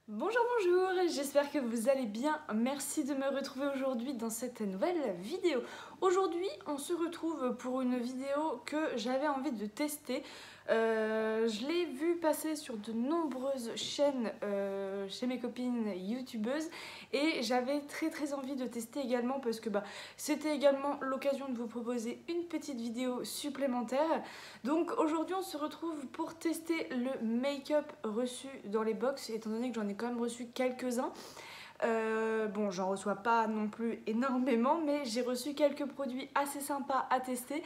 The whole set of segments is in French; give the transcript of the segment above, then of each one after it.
Bonjour, bonjour, j'espère que vous allez bien. Merci de me retrouver aujourd'hui dans cette nouvelle vidéo. Aujourd'hui, on se retrouve pour une vidéo que j'avais envie de tester. Je l'ai vu passer sur de nombreuses chaînes chez mes copines youtubeuses et j'avais très envie de tester également parce que c'était également l'occasion de vous proposer une petite vidéo supplémentaire. Donc aujourd'hui on se retrouve pour tester le make-up reçu dans les box, étant donné que j'en ai quand même reçu quelques-uns. Bon, j'en reçois pas non plus énormément, mais j'ai reçu quelques produits assez sympas à tester.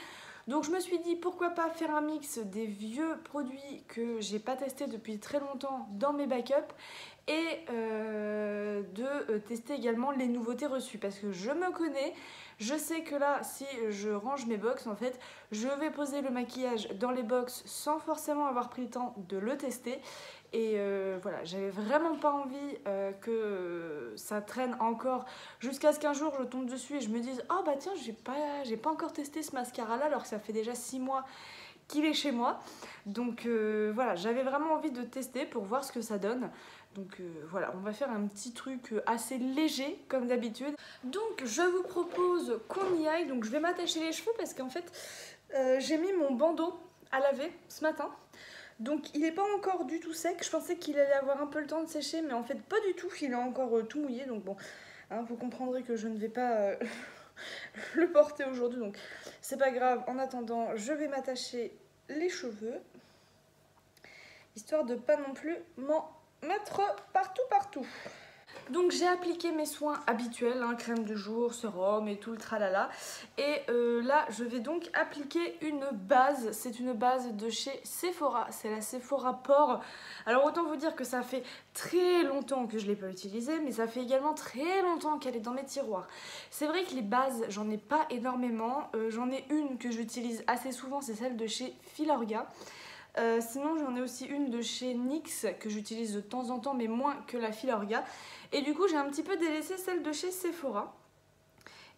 Donc je me suis dit pourquoi pas faire un mix des vieux produits que j'ai pas testés depuis très longtemps dans mes backups et de tester également les nouveautés reçues parce que je me connais, je sais que là si je range mes box en fait je vais poser le maquillage dans les box sans forcément avoir pris le temps de le tester et voilà, j'avais vraiment pas envie que ça traîne encore jusqu'à ce qu'un jour je tombe dessus et je me dise oh bah tiens j'ai pas encore testé ce mascara là alors que ça fait déjà 6 mois qu'il est chez moi. Donc voilà, j'avais vraiment envie de tester pour voir ce que ça donne. Donc voilà, on va faire un petit truc assez léger comme d'habitude. Donc je vous propose qu'on y aille. Donc je vais m'attacher les cheveux parce qu'en fait j'ai mis mon bandeau à laver ce matin. Donc il n'est pas encore du tout sec. Je pensais qu'il allait avoir un peu le temps de sécher, mais en fait pas du tout. Il est encore tout mouillé. Donc bon, hein, vous comprendrez que je ne vais pas le porter aujourd'hui. Donc c'est pas grave. En attendant, je vais m'attacher les cheveux, histoire de pas non plus m'en mettre partout. Donc j'ai appliqué mes soins habituels, hein, crème de jour, sérum et tout le tralala. Et là je vais donc appliquer une base, c'est une base de chez Sephora, c'est la Sephora Pore. Alors autant vous dire que ça fait très longtemps que je ne l'ai pas utilisée, mais ça fait également très longtemps qu'elle est dans mes tiroirs. C'est vrai que les bases, j'en ai pas énormément, j'en ai une que j'utilise assez souvent, c'est celle de chez Filorga. Sinon j'en ai aussi une de chez NYX que j'utilise de temps en temps mais moins que la Filorga. Et du coup j'ai un petit peu délaissé celle de chez Sephora.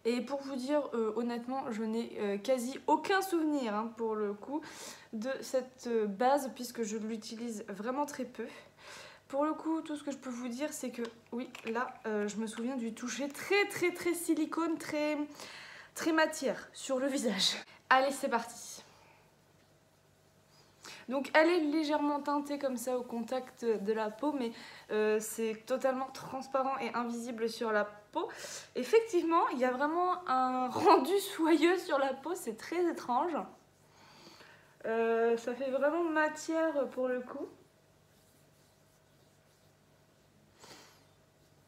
Et pour vous dire honnêtement je n'ai quasi aucun souvenir hein, pour le coup de cette base puisque je l'utilise vraiment très peu. Pour le coup tout ce que je peux vous dire c'est que oui là je me souviens du toucher très silicone, très matière sur le visage. Allez c'est parti. Donc elle est légèrement teintée comme ça au contact de la peau, mais c'est totalement transparent et invisible sur la peau. Effectivement, il y a vraiment un rendu soyeux sur la peau, c'est très étrange. Ça fait vraiment matière pour le coup.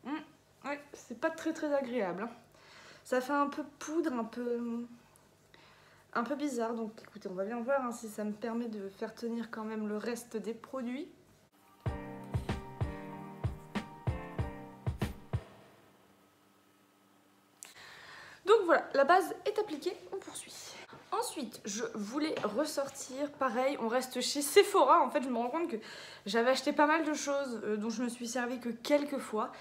Ouais, c'est pas très agréable. Hein. Ça fait un peu poudre, un peu bizarre, donc écoutez, on va bien voir hein, si ça me permet de faire tenir quand même le reste des produits. Donc voilà, la base est appliquée, on poursuit. Ensuite, je voulais ressortir, pareil, on reste chez Sephora. En fait, je me rends compte que j'avais acheté pas mal de choses dont je me suis servi que quelques fois.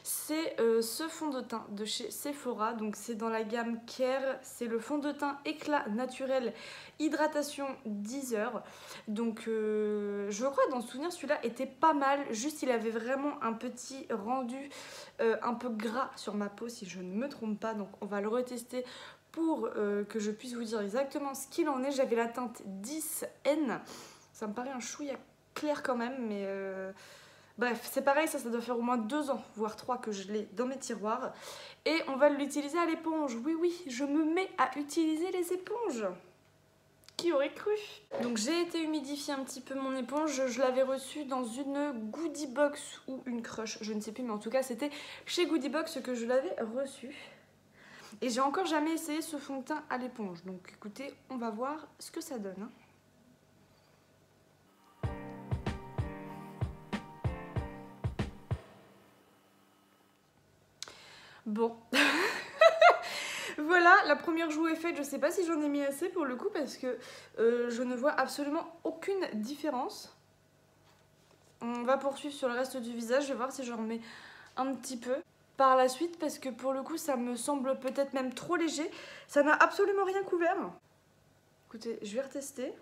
C'est ce fond de teint de chez Sephora, donc c'est dans la gamme Care. C'est le fond de teint éclat naturel hydratation 10 heures. Donc je crois dans le souvenir celui-là était pas mal, juste il avait vraiment un petit rendu un peu gras sur ma peau si je ne me trompe pas. Donc on va le retester pour que je puisse vous dire exactement ce qu'il en est. J'avais la teinte 10N, ça me paraît un chouïa clair quand même, mais bref, c'est pareil, ça doit faire au moins 2 ans, voire 3 que je l'ai dans mes tiroirs. Et on va l'utiliser à l'éponge. Oui, je me mets à utiliser les éponges. Qui aurait cru? Donc j'ai été humidifier un petit peu mon éponge, je l'avais reçue dans une Goodie Box ou une Crush, je ne sais plus, mais en tout cas c'était chez Goodie Box que je l'avais reçue. Et j'ai encore jamais essayé ce fond de teint à l'éponge, donc écoutez, on va voir ce que ça donne. Bon, voilà, la première joue est faite, je sais pas si j'en ai mis assez pour le coup parce que je ne vois absolument aucune différence. On va poursuivre sur le reste du visage, je vais voir si j'en remets un petit peu par la suite parce que pour le coup ça me semble peut-être même trop léger. Ça n'a absolument rien couvert. Écoutez, je vais retester.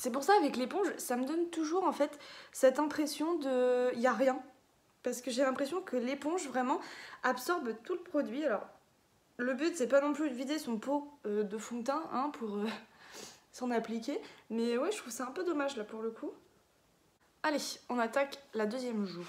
C'est pour ça avec l'éponge, ça me donne toujours en fait cette impression de il y a rien, parce que j'ai l'impression que l'éponge vraiment absorbe tout le produit. Alors le but c'est pas non plus de vider son pot de fond de teint hein, pour s'en appliquer, mais ouais je trouve ça un peu dommage là pour le coup. Allez, on attaque la deuxième joue.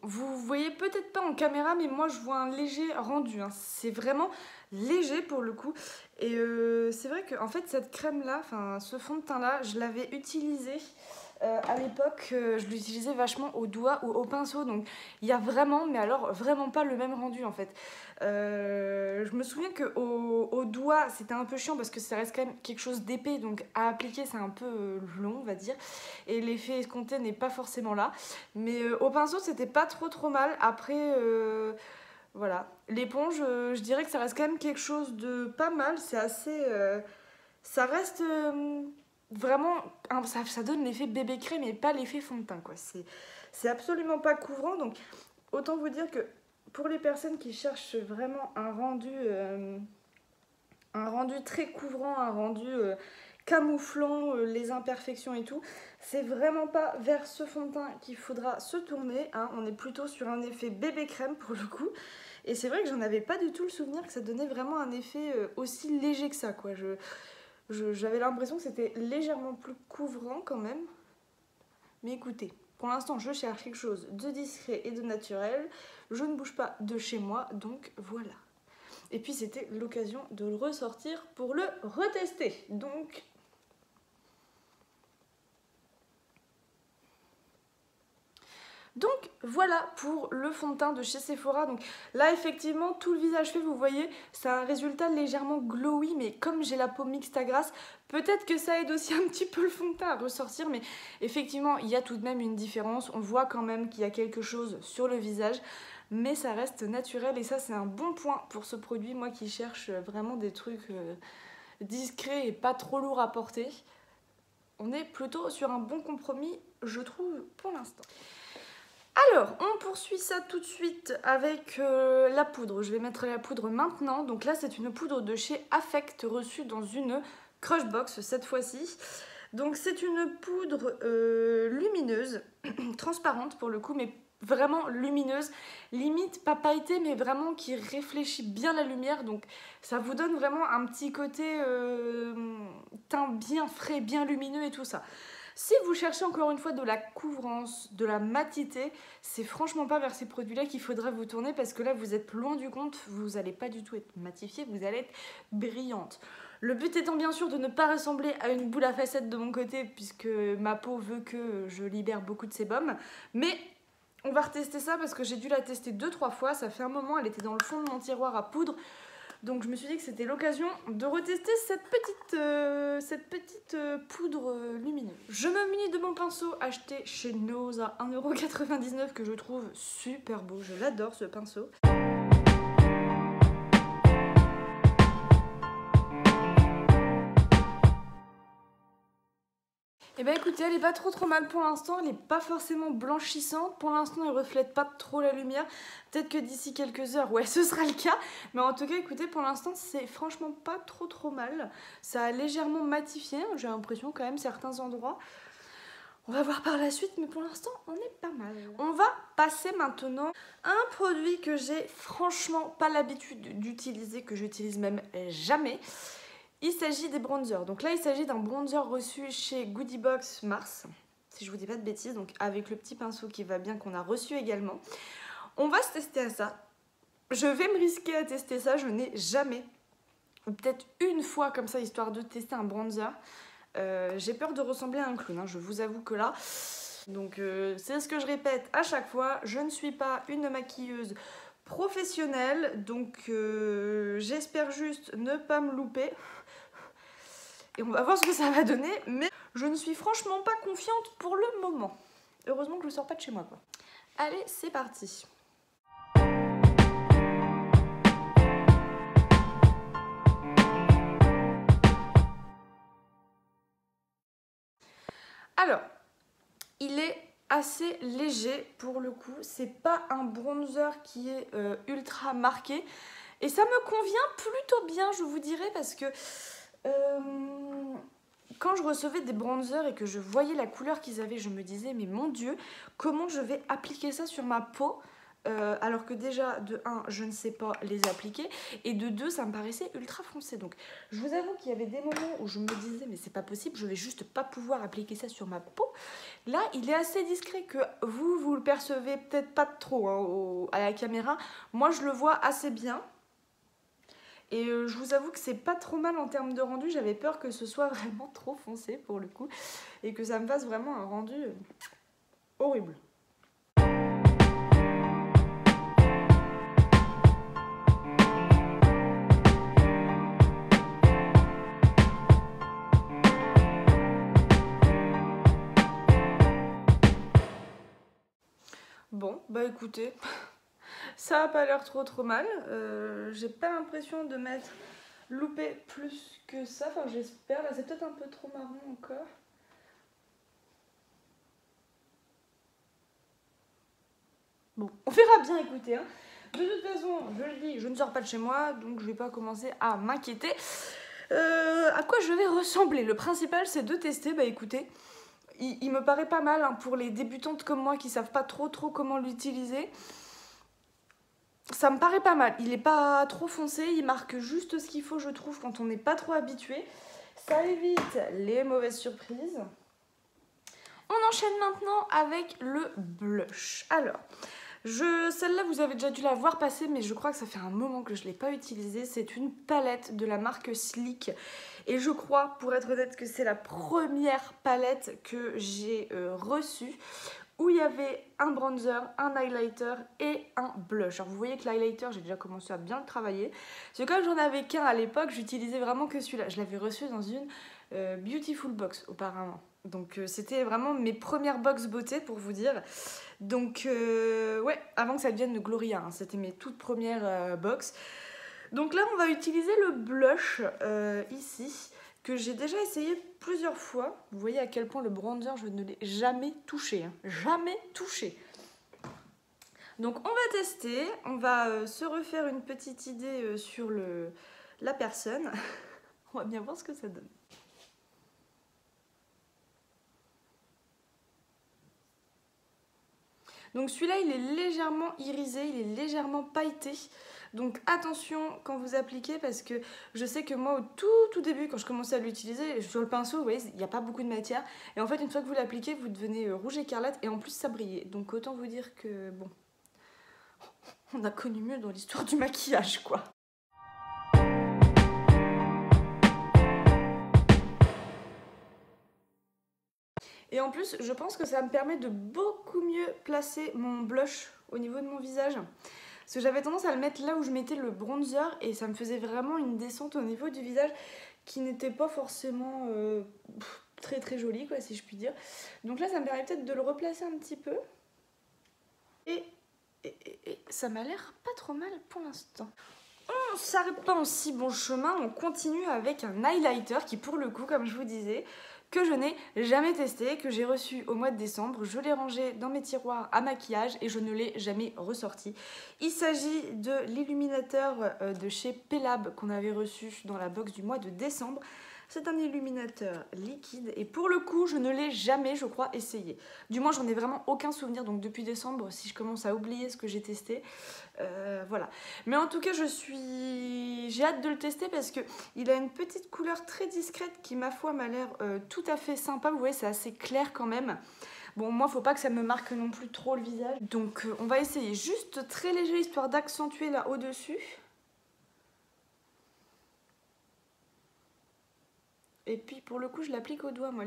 Vous voyez peut-être pas en caméra, mais moi je vois un léger rendu, hein. C'est vraiment léger pour le coup. Et c'est vrai que en fait cette crème là, enfin ce fond de teint là, je l'avais utilisé à l'époque, je l'utilisais vachement au doigt ou au pinceau. Donc il y a vraiment, mais alors vraiment pas le même rendu en fait. Je me souviens qu'au doigt c'était un peu chiant parce que ça reste quand même quelque chose d'épais, donc à appliquer c'est un peu long on va dire, et l'effet escompté n'est pas forcément là, mais au pinceau c'était pas trop mal. Après voilà, l'éponge je dirais que ça reste quand même quelque chose de pas mal, c'est assez ça reste vraiment ça donne l'effet bébé crème et pas l'effet fond de teint quoi. C'est absolument pas couvrant, donc autant vous dire que pour les personnes qui cherchent vraiment un rendu très couvrant, un rendu camouflant les imperfections et tout, c'est vraiment pas vers ce fond de teint qu'il faudra se tourner, hein. On est plutôt sur un effet bébé crème pour le coup, et c'est vrai que j'en avais pas du tout le souvenir que ça donnait vraiment un effet aussi léger que ça quoi. J'avais l'impression que c'était légèrement plus couvrant quand même, mais écoutez, pour l'instant je cherche quelque chose de discret et de naturel, je ne bouge pas de chez moi, donc voilà. Et puis c'était l'occasion de le ressortir pour le retester. Donc voilà pour le fond de teint de chez Sephora. Donc là effectivement tout le visage fait, vous voyez, c'est un résultat légèrement glowy, mais comme j'ai la peau mixte à grasse, peut-être que ça aide aussi un petit peu le fond de teint à ressortir, mais effectivement il y a tout de même une différence. On voit quand même qu'il y a quelque chose sur le visage, mais ça reste naturel, et ça c'est un bon point pour ce produit. Moi qui cherche vraiment des trucs discrets et pas trop lourds à porter, on est plutôt sur un bon compromis je trouve pour l'instant. Alors, on poursuit ça tout de suite avec la poudre. Je vais mettre la poudre maintenant. Donc là, c'est une poudre de chez Affect reçue dans une Crushbox cette fois-ci. Donc c'est une poudre lumineuse, transparente pour le coup, mais vraiment lumineuse, limite pas pailletée, mais vraiment qui réfléchit bien la lumière. Donc ça vous donne vraiment un petit côté teint bien frais, bien lumineux et tout ça. Si vous cherchez encore une fois de la couvrance, de la matité, c'est franchement pas vers ces produits-là qu'il faudra vous tourner, parce que là vous êtes loin du compte, vous n'allez pas du tout être matifiée, vous allez être brillante. Le but étant bien sûr de ne pas ressembler à une boule à facettes de mon côté, puisque ma peau veut que je libère beaucoup de sébum, mais on va retester ça parce que j'ai dû la tester 2-3 fois, ça fait un moment, elle était dans le fond de mon tiroir à poudre. Donc je me suis dit que c'était l'occasion de retester cette petite poudre lumineuse. Je me munis de mon pinceau acheté chez Nose à 1,99 € que je trouve super beau. Je l'adore ce pinceau. Et bah écoutez, elle est pas trop mal pour l'instant, elle est pas forcément blanchissante, pour l'instant elle reflète pas trop la lumière, peut-être que d'ici quelques heures, ouais ce sera le cas, mais en tout cas écoutez, pour l'instant c'est franchement pas trop mal, ça a légèrement matifié, j'ai l'impression quand même certains endroits. On va voir par la suite, mais pour l'instant on est pas mal. On va passer maintenant à un produit que j'ai franchement pas l'habitude d'utiliser, que j'utilise même jamais. Il s'agit des bronzers. Donc là, il s'agit d'un bronzer reçu chez Goodiebox Mars, si je vous dis pas de bêtises, donc avec le petit pinceau qui va bien qu'on a reçu également. On va se tester à ça. Je vais me risquer à tester ça. Je n'ai jamais, ou peut-être une fois comme ça, histoire de tester un bronzer. J'ai peur de ressembler à un clown, hein, je vous avoue que là. Donc c'est ce que je répète à chaque fois. Je ne suis pas une maquilleuse professionnelle, donc j'espère juste ne pas me louper. Et on va voir ce que ça va donner, mais je ne suis franchement pas confiante pour le moment. Heureusement que je ne sors pas de chez moi, quoi. Allez, c'est parti. Alors, il est assez léger pour le coup. C'est pas un bronzer qui est ultra marqué. Et ça me convient plutôt bien, je vous dirais, parce que quand je recevais des bronzers et que je voyais la couleur qu'ils avaient, je me disais, mais mon Dieu, comment je vais appliquer ça sur ma peau alors que déjà, de 1, je ne sais pas les appliquer, et de 2, ça me paraissait ultra foncé. Donc, je vous avoue qu'il y avait des moments où je me disais, mais c'est pas possible, je vais juste pas pouvoir appliquer ça sur ma peau. Là, il est assez discret que vous le percevez peut-être pas trop hein, à la caméra. Moi, je le vois assez bien. Et je vous avoue que c'est pas trop mal en termes de rendu. J'avais peur que ce soit vraiment trop foncé pour le coup. Et que ça me fasse vraiment un rendu horrible. Bon, bah écoutez, ça a pas l'air trop mal. J'ai pas l'impression de m'être loupé plus que ça. Enfin, j'espère. Là, c'est peut-être un peu trop marron encore. Bon, on verra bien, écoutez. Hein. De toute façon, je le dis, je ne sors pas de chez moi, donc je vais pas commencer à m'inquiéter. À quoi je vais ressembler? Le principal, c'est de tester. Bah écoutez, il me paraît pas mal hein, pour les débutantes comme moi qui savent pas trop comment l'utiliser. Ça me paraît pas mal. Il est pas trop foncé, il marque juste ce qu'il faut, je trouve, quand on n'est pas trop habitué. Ça évite les mauvaises surprises. On enchaîne maintenant avec le blush. Alors, celle-là, vous avez déjà dû la voir passer, mais je crois que ça fait un moment que je ne l'ai pas utilisée. C'est une palette de la marque Sleek. Et je crois, pour être honnête, que c'est la première palette que j'ai reçue, où il y avait un bronzer, un highlighter et un blush. Alors vous voyez que l'highlighter, j'ai déjà commencé à bien le travailler. Parce que comme j'en avais qu'un à l'époque, j'utilisais vraiment que celui-là. Je l'avais reçu dans une Beautiful Box auparavant. Donc c'était vraiment mes premières box beauté pour vous dire. Donc ouais, avant que ça devienne le Gloria, hein, c'était mes toutes premières box. Donc là on va utiliser le blush ici, que j'ai déjà essayé plusieurs fois. Vous voyez à quel point le bronzer je ne l'ai jamais touché, hein, jamais touché. Donc on va tester, on va se refaire une petite idée sur la personne. On va bien voir ce que ça donne. Donc celui-là, il est légèrement irisé, il est légèrement pailleté. Donc attention quand vous appliquez parce que je sais que moi au tout début, quand je commençais à l'utiliser, sur le pinceau, vous voyez, il n'y a pas beaucoup de matière. Et en fait, une fois que vous l'appliquez, vous devenez rouge écarlate et en plus ça brillait. Donc autant vous dire que, bon, on a connu mieux dans l'histoire du maquillage, quoi. Et en plus, je pense que ça me permet de beaucoup mieux placer mon blush au niveau de mon visage. Parce que j'avais tendance à le mettre là où je mettais le bronzer et ça me faisait vraiment une descente au niveau du visage qui n'était pas forcément très jolie, quoi, si je puis dire. Donc là, ça me permet peut-être de le replacer un petit peu. Et ça m'a l'air pas trop mal pour l'instant. On ne s'arrête pas en si bon chemin, on continue avec un highlighter qui, pour le coup, comme je vous disais, que je n'ai jamais testé, que j'ai reçu au mois de décembre. Je l'ai rangé dans mes tiroirs à maquillage et je ne l'ai jamais ressorti. Il s'agit de l'illuminateur de chez Pelab qu'on avait reçu dans la box du mois de décembre. C'est un illuminateur liquide et pour le coup, je ne l'ai jamais, je crois, essayé. Du moins, j'en ai vraiment aucun souvenir. Donc depuis décembre, si je commence à oublier ce que j'ai testé, voilà. Mais en tout cas, j'ai hâte de le tester parce qu'il a une petite couleur très discrète qui, ma foi, m'a l'air tout à fait sympa. Vous voyez, c'est assez clair quand même. Bon, moi, faut pas que ça me marque non plus trop le visage. Donc, on va essayer juste très léger, histoire d'accentuer là au-dessus. Et puis pour le coup, je l'applique au doigt. Moi,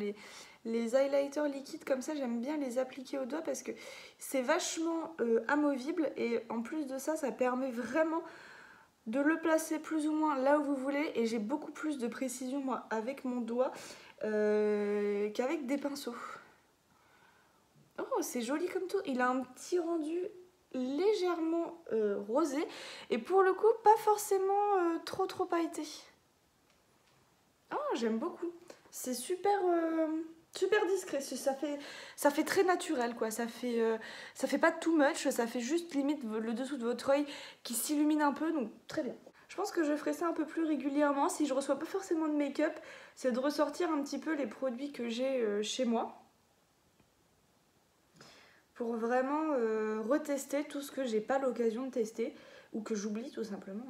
les highlighters liquides comme ça, j'aime bien les appliquer au doigt parce que c'est vachement amovible. Et en plus de ça, ça permet vraiment de le placer plus ou moins là où vous voulez. Et j'ai beaucoup plus de précision, moi, avec mon doigt qu'avec des pinceaux. Oh, c'est joli comme tout. Il a un petit rendu légèrement rosé. Et pour le coup, pas forcément trop pailleté. Oh, j'aime beaucoup. C'est super super discret, ça fait très naturel quoi, ça fait pas too much, ça fait juste limite le dessous de votre œil qui s'illumine un peu, donc très bien. Je pense que je ferai ça un peu plus régulièrement si je reçois pas forcément de make-up, c'est de ressortir un petit peu les produits que j'ai chez moi pour vraiment retester tout ce que j'ai pas l'occasion de tester ou que j'oublie tout simplement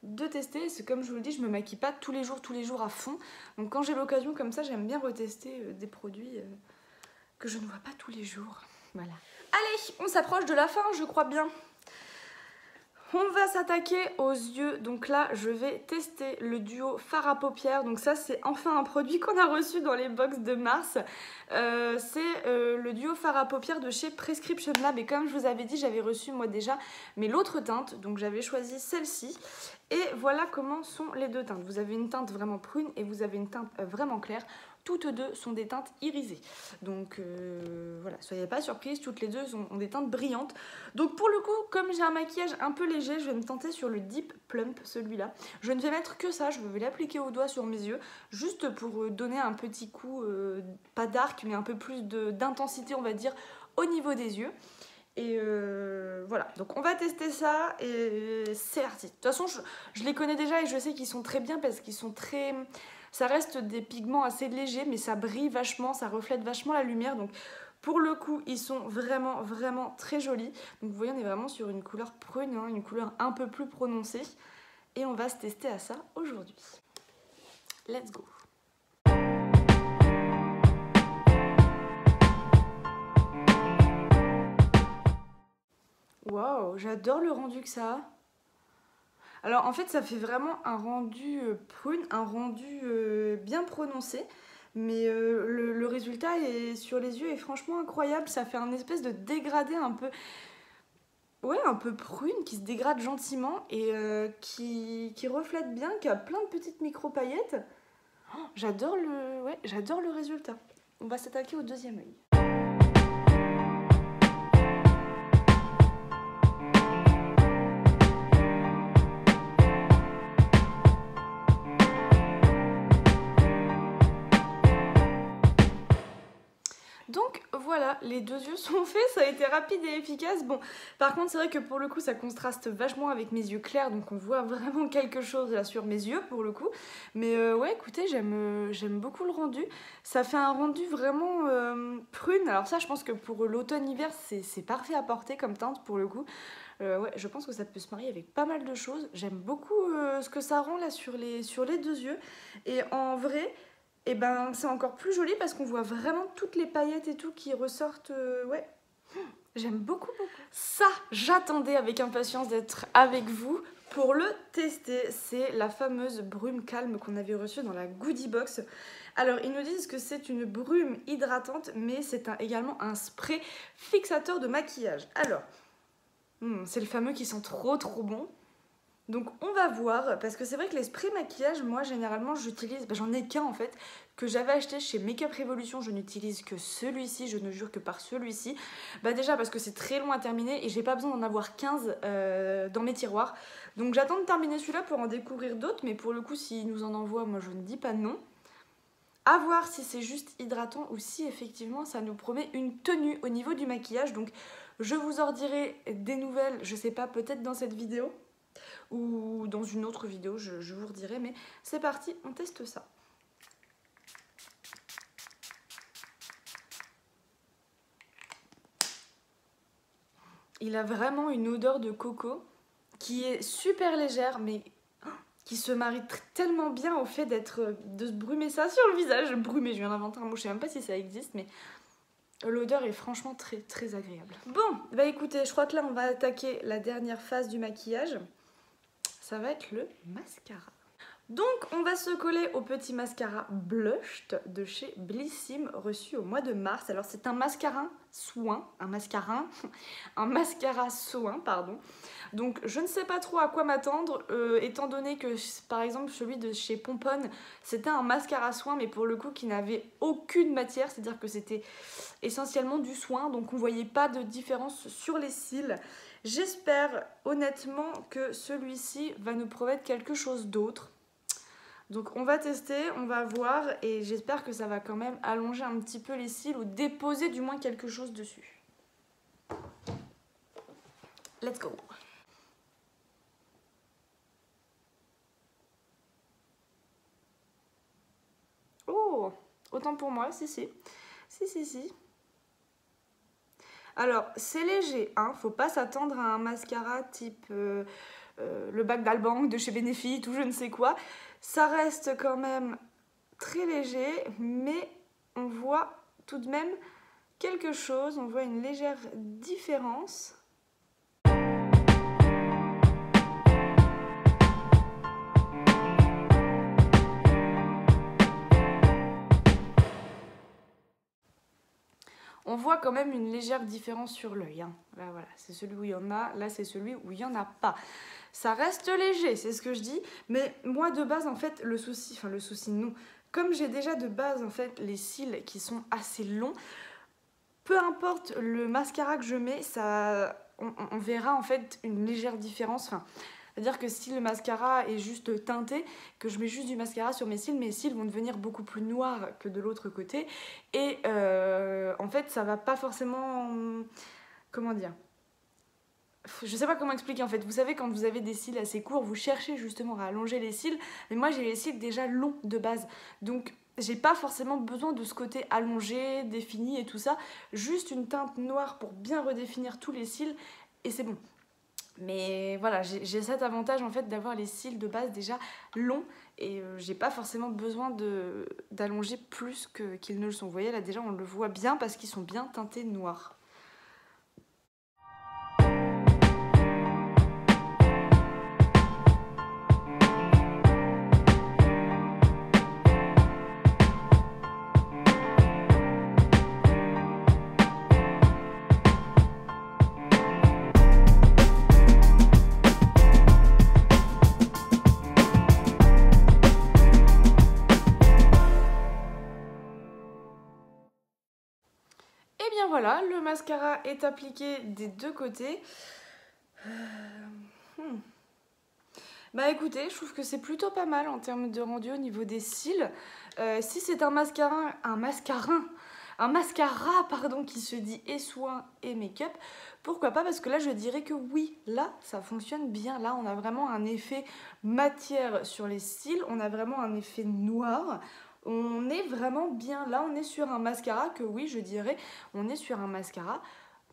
de tester. C'est comme je vous le dis, je me maquille pas tous les jours à fond, donc quand j'ai l'occasion comme ça, j'aime bien retester des produits que je ne vois pas tous les jours. Voilà. Allez, on s'approche de la fin, je crois bien. On va s'attaquer aux yeux, donc là je vais tester le duo fard à paupières, donc ça c'est enfin un produit qu'on a reçu dans les box de mars, c'est le duo fard à paupières de chez Prescription Lab et comme je vous avais dit j'avais reçu moi déjà mais l'autre teinte, donc j'avais choisi celle-ci et voilà comment sont les deux teintes. Vous avez une teinte vraiment prune et vous avez une teinte vraiment claire. Toutes deux sont des teintes irisées. Donc voilà, soyez pas surprise, toutes les deux ont des teintes brillantes. Donc pour le coup, comme j'ai un maquillage un peu léger, je vais me tenter sur le Deep Plump, celui-là. Je ne vais mettre que ça, je vais l'appliquer au doigt sur mes yeux, juste pour donner un petit coup, pas d'arc, mais un peu plus d'intensité, on va dire, au niveau des yeux. Et voilà, donc on va tester ça et c'est parti. De toute façon, je les connais déjà et je sais qu'ils sont très bien parce qu'ils sont très... Ça reste des pigments assez légers mais ça brille vachement, ça reflète vachement la lumière. Donc pour le coup, ils sont vraiment, vraiment très jolis. Donc vous voyez, on est vraiment sur une couleur prune, hein, une couleur un peu plus prononcée. Et on va se tester à ça aujourd'hui. Let's go! Waouh, j'adore le rendu que ça a. Alors en fait ça fait vraiment un rendu prune, un rendu bien prononcé, mais le résultat est, sur les yeux est franchement incroyable, ça fait un espèce de dégradé un peu, ouais, un peu prune qui se dégrade gentiment et qui reflète bien, qui a plein de petites micro paillettes. Oh, j'adore le résultat. On va s'attaquer au deuxième œil. Donc voilà, les deux yeux sont faits, ça a été rapide et efficace. Bon, par contre c'est vrai que pour le coup ça contraste vachement avec mes yeux clairs, donc on voit vraiment quelque chose là sur mes yeux pour le coup. Mais ouais, écoutez, j'aime beaucoup le rendu. Ça fait un rendu vraiment prune. Alors ça je pense que pour l'automne-hiver c'est parfait à porter comme teinte pour le coup. Ouais, je pense que ça peut se marier avec pas mal de choses. J'aime beaucoup ce que ça rend là sur les deux yeux. Et en vrai... et ben c'est encore plus joli parce qu'on voit vraiment toutes les paillettes et tout qui ressortent, ouais, j'aime beaucoup. Ça, j'attendais avec impatience d'être avec vous pour le tester, c'est la fameuse brume calme qu'on avait reçue dans la goodie box. Alors ils nous disent que c'est une brume hydratante mais c'est également un spray fixateur de maquillage. Alors, c'est le fameux qui sent trop bon. Donc on va voir, parce que c'est vrai que les sprays maquillage, moi généralement j'utilise, j'en ai qu'un en fait, que j'avais acheté chez Makeup Revolution, je n'utilise que celui-ci, je ne jure que par celui-ci. Déjà parce que c'est très long à terminer et j'ai pas besoin d'en avoir 15 dans mes tiroirs. Donc j'attends de terminer celui-là pour en découvrir d'autres, mais pour le coup s'il nous en envoie, moi je ne dis pas non. À voir si c'est juste hydratant ou si effectivement ça nous promet une tenue au niveau du maquillage. Donc je vous en dirai des nouvelles, je sais pas, peut-être dans cette vidéo ou dans une autre vidéo, je vous redirai, mais c'est parti, on teste ça. Il a vraiment une odeur de coco qui est super légère, mais qui se marie tellement bien au fait de se brumer ça sur le visage. Brumer, je viens d'inventer un mot, je sais même pas si ça existe, mais l'odeur est franchement très agréable. Bon, écoutez, je crois que là on va attaquer la dernière phase du maquillage. Ça va être le mascara. Donc on va se coller au petit mascara Blushed de chez Blissim, reçu au mois de mars. Alors c'est un mascara soin, un mascara soin, pardon. Donc je ne sais pas trop à quoi m'attendre, étant donné que par exemple celui de chez Pomponne, c'était un mascara soin mais pour le coup qui n'avait aucune matière, c'est-à-dire que c'était essentiellement du soin, donc on ne voyait pas de différence sur les cils. J'espère honnêtement que celui-ci va nous promettre quelque chose d'autre. Donc on va tester, on va voir et j'espère que ça va quand même allonger un petit peu les cils ou déposer du moins quelque chose dessus. Let's go! Oh! Autant pour moi, si. Alors, c'est léger, hein, faut pas s'attendre à un mascara type le Bac d'Alban de chez Benefit ou je ne sais quoi. Ça reste quand même très léger, mais on voit tout de même quelque chose, on voit une légère différence. On voit quand même une légère différence sur l'œil. Hein. Là, voilà, c'est celui où il y en a, là, c'est celui où il n'y en a pas. Ça reste léger, c'est ce que je dis. Mais moi, de base, en fait, le souci non. Comme j'ai déjà de base, en fait, les cils qui sont assez longs, peu importe le mascara que je mets, on verra, en fait, une légère différence. Enfin, c'est-à-dire que si le mascara est juste teinté, que je mets juste du mascara sur mes cils vont devenir beaucoup plus noirs que de l'autre côté. Et en fait, ça va pas forcément... Comment dire? Je sais pas comment expliquer en fait. Vous savez, quand vous avez des cils assez courts, vous cherchez justement à allonger les cils. Mais moi, j'ai les cils déjà longs de base. Donc, j'ai pas forcément besoin de ce côté allongé, défini et tout ça. Juste une teinte noire pour bien redéfinir tous les cils. Et c'est bon. Mais voilà, j'ai cet avantage en fait d'avoir les cils de base déjà longs et j'ai pas forcément besoin d'allonger plus qu'ils ne le sont. Vous voyez là déjà on le voit bien parce qu'ils sont bien teintés noirs. Et bien voilà, le mascara est appliqué des deux côtés. Bah écoutez, je trouve que c'est plutôt pas mal en termes de rendu au niveau des cils. Si c'est un mascara pardon, qui se dit et soin et make-up, pourquoi pas, parce que là je dirais que oui, là ça fonctionne bien. Là on a vraiment un effet matière sur les cils, on a vraiment un effet noir. On est vraiment bien, là on est sur un mascara que oui je dirais, on est sur un mascara,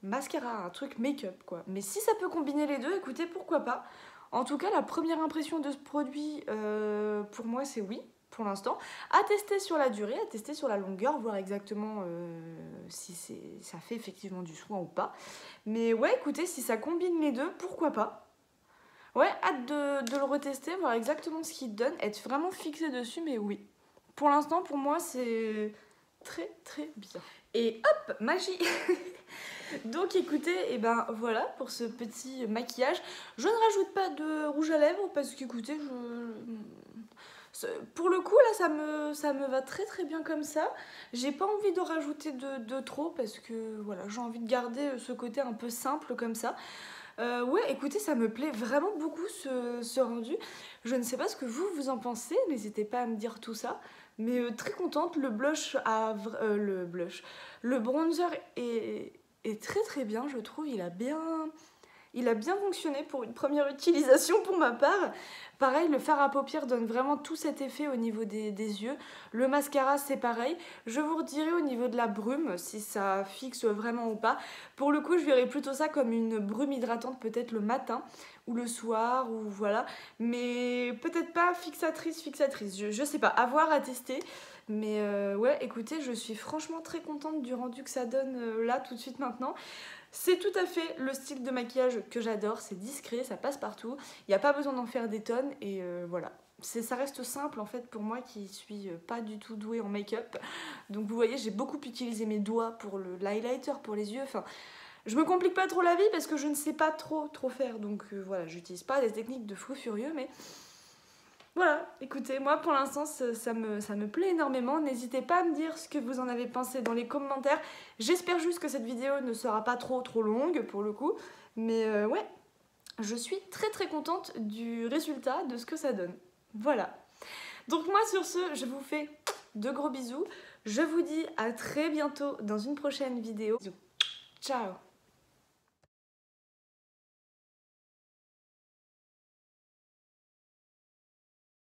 un truc make-up quoi. Mais si ça peut combiner les deux, écoutez pourquoi pas. En tout cas la première impression de ce produit pour moi c'est oui. Pour l'instant, à tester sur la durée, à tester sur la longueur, voir exactement si ça fait effectivement du soin ou pas. Mais ouais, écoutez, si ça combine les deux, pourquoi pas. Ouais, hâte de le retester, voir exactement ce qu'il donne, être vraiment fixé dessus, mais oui. Pour l'instant, pour moi, c'est très très bien. Et hop, magie. Donc écoutez, et ben voilà pour ce petit maquillage. Je ne rajoute pas de rouge à lèvres parce qu'écoutez, pour le coup là ça me va très très bien comme ça. J'ai pas envie de rajouter de trop parce que voilà, j'ai envie de garder ce côté un peu simple comme ça. Ouais, écoutez, ça me plaît vraiment beaucoup ce rendu. Je ne sais pas ce que vous en pensez, n'hésitez pas à me dire tout ça. Mais très contente, le bronzer est très très bien, je trouve. Il a bien fonctionné pour une première utilisation pour ma part. Pareil, le fard à paupières donne vraiment tout cet effet au niveau des yeux. Le mascara, c'est pareil. Je vous redirai au niveau de la brume, si ça fixe vraiment ou pas. Pour le coup, je verrais plutôt ça comme une brume hydratante, peut-être le matin ou le soir, ou voilà. Mais peut-être pas fixatrice. Je sais pas, à voir, à tester. Mais ouais, écoutez, je suis franchement très contente du rendu que ça donne là, tout de suite maintenant. C'est tout à fait le style de maquillage que j'adore, c'est discret, ça passe partout, il n'y a pas besoin d'en faire des tonnes et voilà. Ça reste simple en fait pour moi qui suis pas du tout douée en make-up. Donc vous voyez, j'ai beaucoup utilisé mes doigts pour l'highlighter, pour les yeux, enfin... Je me complique pas trop la vie parce que je ne sais pas trop faire, donc voilà, j'utilise pas des techniques de fou furieux, mais... Voilà, écoutez, moi pour l'instant ça me plaît énormément. N'hésitez pas à me dire ce que vous en avez pensé dans les commentaires. J'espère juste que cette vidéo ne sera pas trop longue pour le coup. Mais ouais, je suis très très contente du résultat, de ce que ça donne. Voilà. Donc moi sur ce, je vous fais de gros bisous. Je vous dis à très bientôt dans une prochaine vidéo. Ciao.